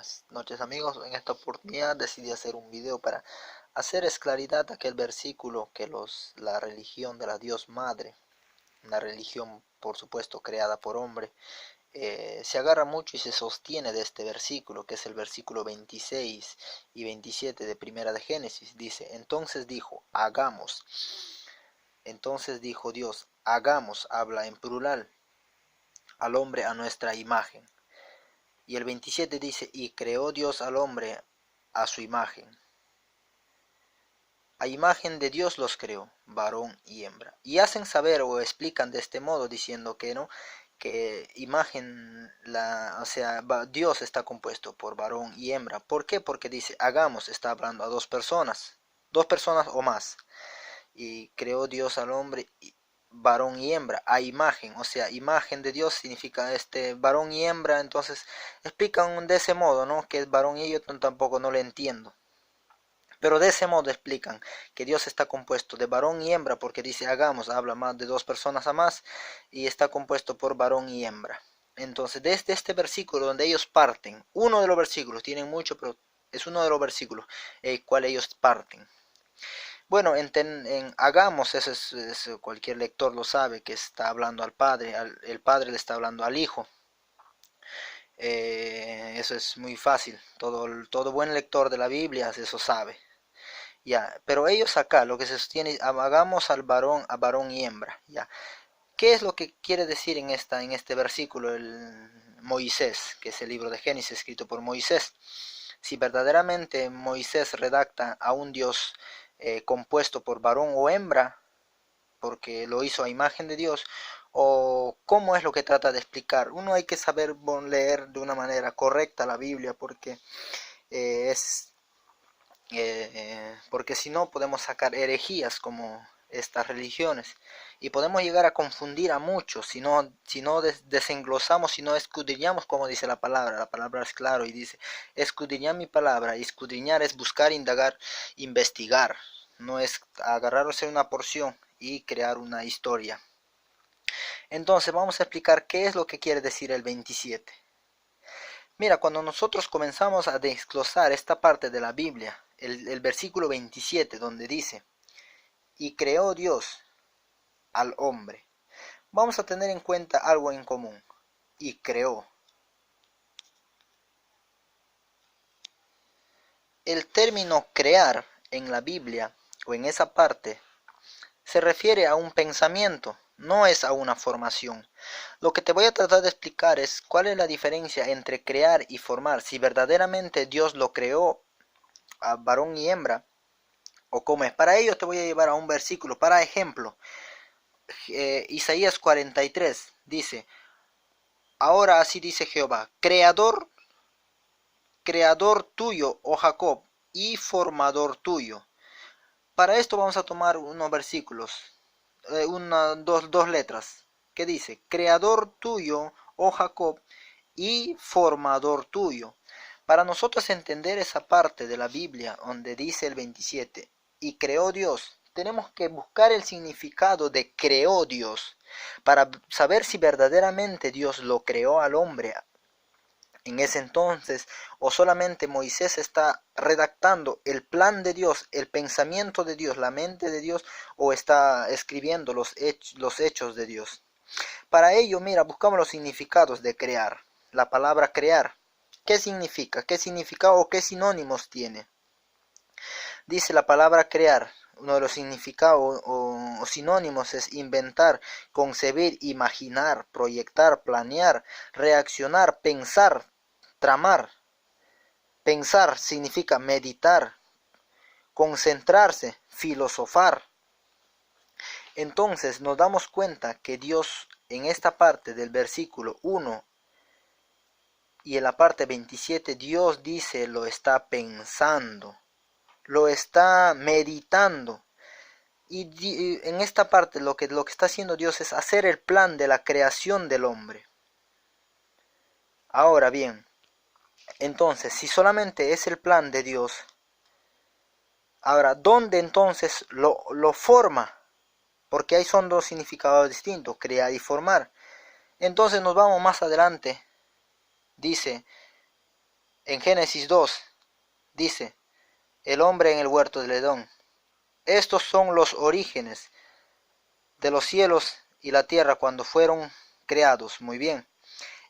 Buenas noches amigos, en esta oportunidad decidí hacer un video para hacer claridad a aquel versículo que la religión de la Dios Madre, una religión por supuesto creada por hombre, se agarra mucho y se sostiene de este versículo, que es el versículo 26 y 27 de Primera de Génesis. Dice, entonces dijo Dios, hagamos, habla en plural, al hombre a nuestra imagen. Y el 27 dice, y creó Dios al hombre a su imagen. A imagen de Dios los creó, varón y hembra. Y hacen saber o explican de este modo diciendo que no, que Dios está compuesto por varón y hembra. ¿Por qué? Porque dice, hagamos, está hablando a dos personas o más. Y creó Dios al hombre varón y hembra, a imagen, o sea, imagen de Dios significa varón y hembra. Entonces explican de ese modo, ¿no? Que es varón, y yo tampoco no lo entiendo. Pero de ese modo explican que Dios está compuesto de varón y hembra, porque dice hagamos, habla más de dos personas a más, y está compuesto por varón y hembra. Entonces, desde este versículo donde ellos parten, uno de los versículos, tienen mucho, pero es uno de los versículos el cual ellos parten. Bueno, hagamos, cualquier lector lo sabe, que está hablando al Padre, el Padre le está hablando al Hijo. Eso es muy fácil, todo buen lector de la Biblia eso sabe. Ya, pero ellos acá lo que se sostiene, hagamos a varón y hembra. Ya, ¿qué es lo que quiere decir en este versículo el Moisés, que es el libro de Génesis escrito por Moisés? Si verdaderamente Moisés redacta a un Dios compuesto por varón o hembra, porque lo hizo a imagen de Dios, o cómo es lo que trata de explicar. Uno hay que saber leer de una manera correcta la Biblia, porque porque si no podemos sacar herejías como estas religiones, y podemos llegar a confundir a muchos si no desenglosamos, si no escudriñamos, como dice la palabra es claro y dice, escudriñar mi palabra, y escudriñar es buscar, indagar, investigar, no es agarrarse una porción y crear una historia. Entonces vamos a explicar qué es lo que quiere decir el 27. Mira, cuando nosotros comenzamos a desglosar esta parte de la Biblia, el versículo 27, donde dice, y creó Dios al hombre, vamos a tener en cuenta algo en común, y creó. El término crear en la Biblia, o en esa parte, se refiere a un pensamiento, no es a una formación. Lo que te voy a tratar de explicar es cuál es la diferencia entre crear y formar, si verdaderamente Dios lo creó a varón y hembra, o cómo es. Para ello te voy a llevar a un versículo. Para ejemplo, Isaías 43 dice, ahora así dice Jehová, creador tuyo, oh Jacob, y formador tuyo. Para esto vamos a tomar unos versículos, dos letras, que dice, creador tuyo, oh Jacob, y formador tuyo. Para nosotros entender esa parte de la Biblia donde dice el 27, y creó Dios, tenemos que buscar el significado de creó Dios para saber si verdaderamente Dios lo creó al hombre en ese entonces, o solamente Moisés está redactando el plan de Dios, el pensamiento de Dios, la mente de Dios, o está escribiendo los hechos de Dios. Para ello, mira, buscamos los significados de crear. La palabra crear, ¿qué significa? ¿Qué significado o qué sinónimos tiene? Dice la palabra crear, uno de los significados o sinónimos es inventar, concebir, imaginar, proyectar, planear, reaccionar, pensar, tramar. Pensar significa meditar, concentrarse, filosofar. Entonces nos damos cuenta que Dios en esta parte del versículo 1 y en la parte 27, Dios dice lo está pensando, lo está meditando. Y en esta parte lo que está haciendo Dios es hacer el plan de la creación del hombre. Ahora bien, entonces, si solamente es el plan de Dios, ahora, ¿dónde entonces lo forma? Porque ahí son dos significados distintos, crear y formar. Entonces nos vamos más adelante. Dice, En Génesis 2 dice, el hombre en el huerto del Edén. Estos son los orígenes de los cielos y la tierra cuando fueron creados. Muy bien.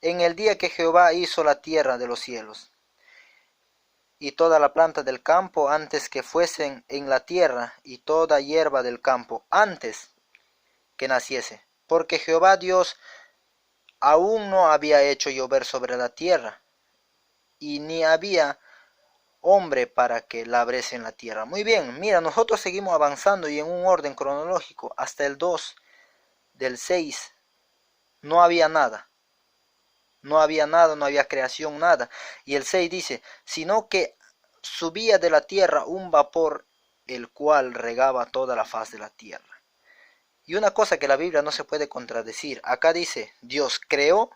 En el día que Jehová hizo la tierra de los cielos y toda la planta del campo antes que fuesen en la tierra y toda hierba del campo antes que naciese. Porque Jehová Dios aún no había hecho llover sobre la tierra y ni había hombre para que labrese en la tierra. Muy bien, mira, nosotros seguimos avanzando y en un orden cronológico hasta el 2 del 6 no había nada. No había nada, no había creación, nada. Y el 6 dice, sino que subía de la tierra un vapor, el cual regaba toda la faz de la tierra. Y una cosa que la Biblia no se puede contradecir. Acá dice, Dios creó,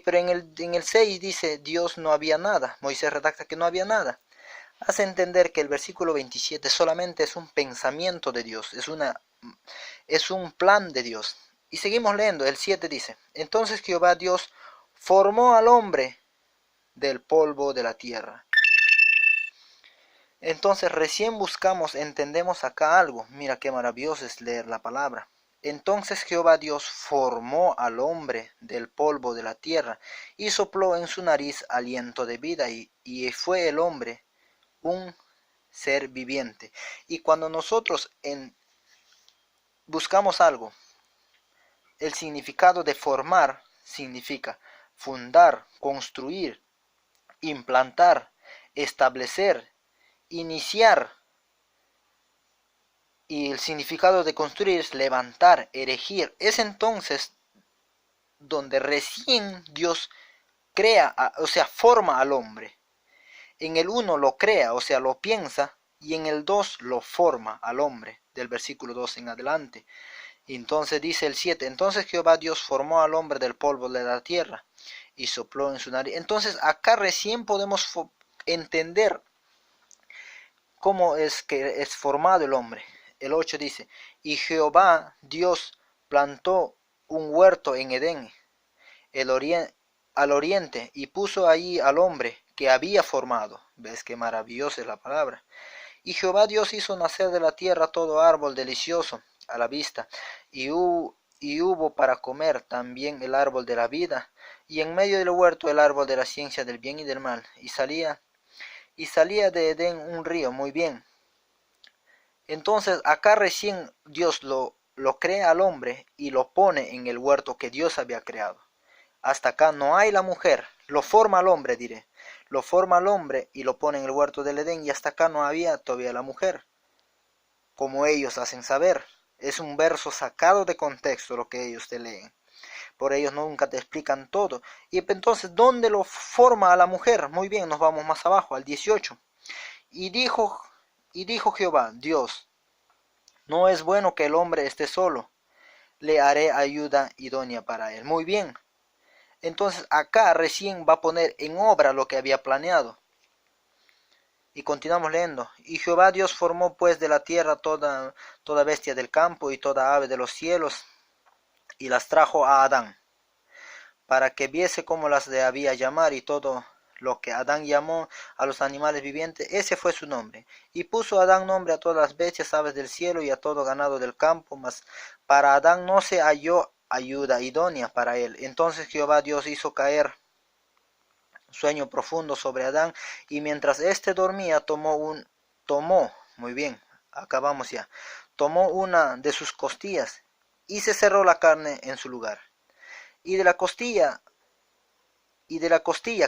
pero en el 6 dice, Dios no había nada. Moisés redacta que no había nada. Hace entender que el versículo 27 solamente es un pensamiento de Dios, es un plan de Dios. Y seguimos leyendo, el 7 dice, entonces Jehová Dios formó al hombre del polvo de la tierra. Entonces recién buscamos, entendemos acá algo. Mira qué maravilloso es leer la palabra. Entonces Jehová Dios formó al hombre del polvo de la tierra y sopló en su nariz aliento de vida y fue el hombre un ser viviente. Y cuando nosotros buscamos algo, el significado de formar significa fundar, construir, implantar, establecer, iniciar. Y el significado de construir es levantar, erigir. Es entonces donde recién Dios crea, o sea, forma al hombre. En el 1 lo crea, o sea, lo piensa, y en el 2 lo forma al hombre, del versículo 2 en adelante. Y entonces dice el 7, entonces Jehová Dios formó al hombre del polvo de la tierra y sopló en su nariz. Entonces acá recién podemos entender cómo es que es formado el hombre. El 8 dice, y Jehová Dios plantó un huerto en Edén, al oriente, y puso allí al hombre que había formado. ¿Ves qué maravillosa es la palabra? Y Jehová Dios hizo nacer de la tierra todo árbol delicioso a la vista, y hubo para comer también el árbol de la vida, y en medio del huerto el árbol de la ciencia del bien y del mal, y salía de Edén un río. Muy bien. Entonces acá recién Dios lo crea al hombre y lo pone en el huerto que Dios había creado. Hasta acá no hay la mujer, lo forma al hombre, diré. Lo forma al hombre y lo pone en el huerto del Edén, y hasta acá no había todavía la mujer, como ellos hacen saber. Es un verso sacado de contexto lo que ellos te leen. Por ellos nunca te explican todo. Y entonces, ¿dónde lo forma a la mujer? Muy bien, nos vamos más abajo, al 18. Y dijo Jehová, Dios, no es bueno que el hombre esté solo, le haré ayuda idónea para él. Muy bien. Entonces acá recién va a poner en obra lo que había planeado. Y continuamos leyendo. Y Jehová Dios formó pues de la tierra toda bestia del campo y toda ave de los cielos, y las trajo a Adán, para que viese cómo las debía llamar, y todo lo que Adán llamó a los animales vivientes, ese fue su nombre. Y puso Adán nombre a todas las bestias, aves del cielo y a todo ganado del campo, mas para Adán no se halló ayuda idónea para él. Entonces Jehová Dios hizo caer sueño profundo sobre Adán, y mientras éste dormía muy bien, acabamos ya, tomó una de sus costillas y se cerró la carne en su lugar. Y de la costilla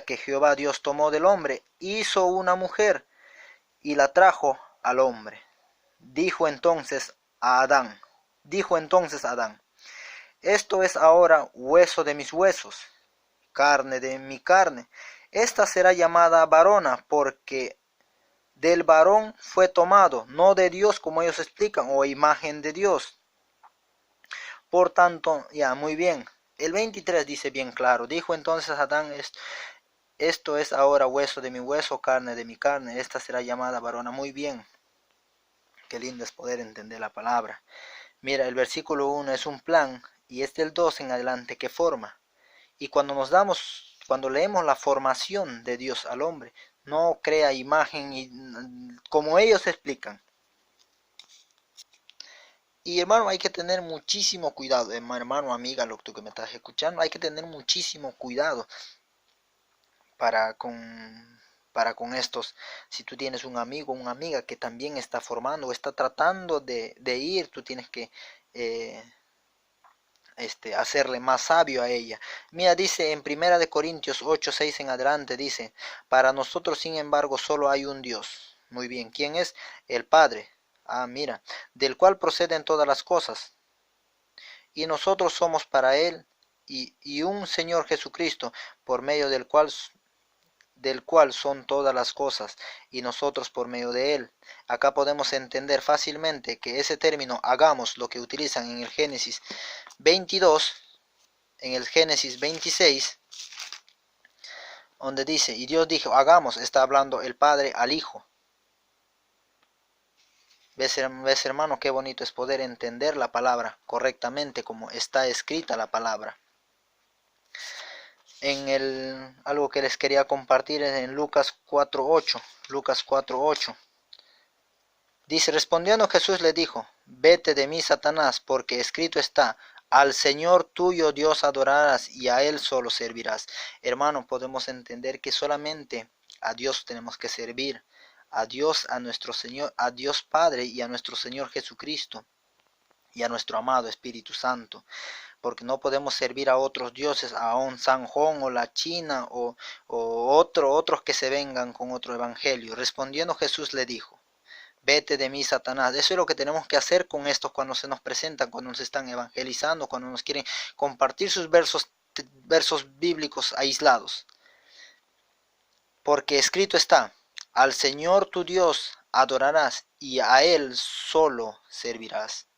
que Jehová Dios tomó del hombre, hizo una mujer y la trajo al hombre. Dijo entonces Adán, esto es ahora hueso de mis huesos, carne de mi carne. Esta será llamada varona, porque del varón fue tomado, no de Dios, como ellos explican, o imagen de Dios. Por tanto, ya, muy bien. El 23 dice bien claro, dijo entonces Adán, esto es ahora hueso de mi hueso, carne de mi carne, esta será llamada varona. Muy bien. Qué lindo es poder entender la palabra. Mira, el versículo 1 es un plan, y es del 2 en adelante que forma. Y cuando nos damos cuando leemos la formación de Dios al hombre, no crea imagen y, como ellos explican. Y hermano, hay que tener muchísimo cuidado, hermano, amiga, lo tú que me estás escuchando, hay que tener muchísimo cuidado para con estos. Si tú tienes un amigo o una amiga que también está formando o está tratando de ir, tú tienes que eh, hacerle más sabio a ella. Mira, dice en Primera de Corintios 8:6 en adelante, dice, para nosotros sin embargo solo hay un Dios. Muy bien, ¿quién es? El Padre. Ah, mira, del cual proceden todas las cosas. Y nosotros somos para Él y un Señor Jesucristo, por medio del cual son todas las cosas, y nosotros por medio de Él. Acá podemos entender fácilmente que ese término hagamos, lo que utilizan en el Génesis 22, en el Génesis 26, donde dice, y Dios dijo, hagamos, está hablando el Padre al Hijo. ¿Ves, hermano, qué bonito es poder entender la palabra correctamente como está escrita la palabra? Algo que les quería compartir es en Lucas 4:8. Lucas 4:8. Dice, respondiendo Jesús le dijo, vete de mí, Satanás, porque escrito está, al Señor tuyo Dios adorarás y a Él solo servirás. Hermano, podemos entender que solamente a Dios tenemos que servir, a Dios, a nuestro Señor, a Dios Padre y a nuestro Señor Jesucristo y a nuestro amado Espíritu Santo, porque no podemos servir a otros dioses, a un San Juan o la China o otros que se vengan con otro evangelio. Respondiendo Jesús le dijo, vete de mí, Satanás. Eso es lo que tenemos que hacer con estos cuando se nos presentan, cuando nos están evangelizando, cuando nos quieren compartir sus versos bíblicos aislados. Porque escrito está, al Señor tu Dios adorarás y a Él solo servirás.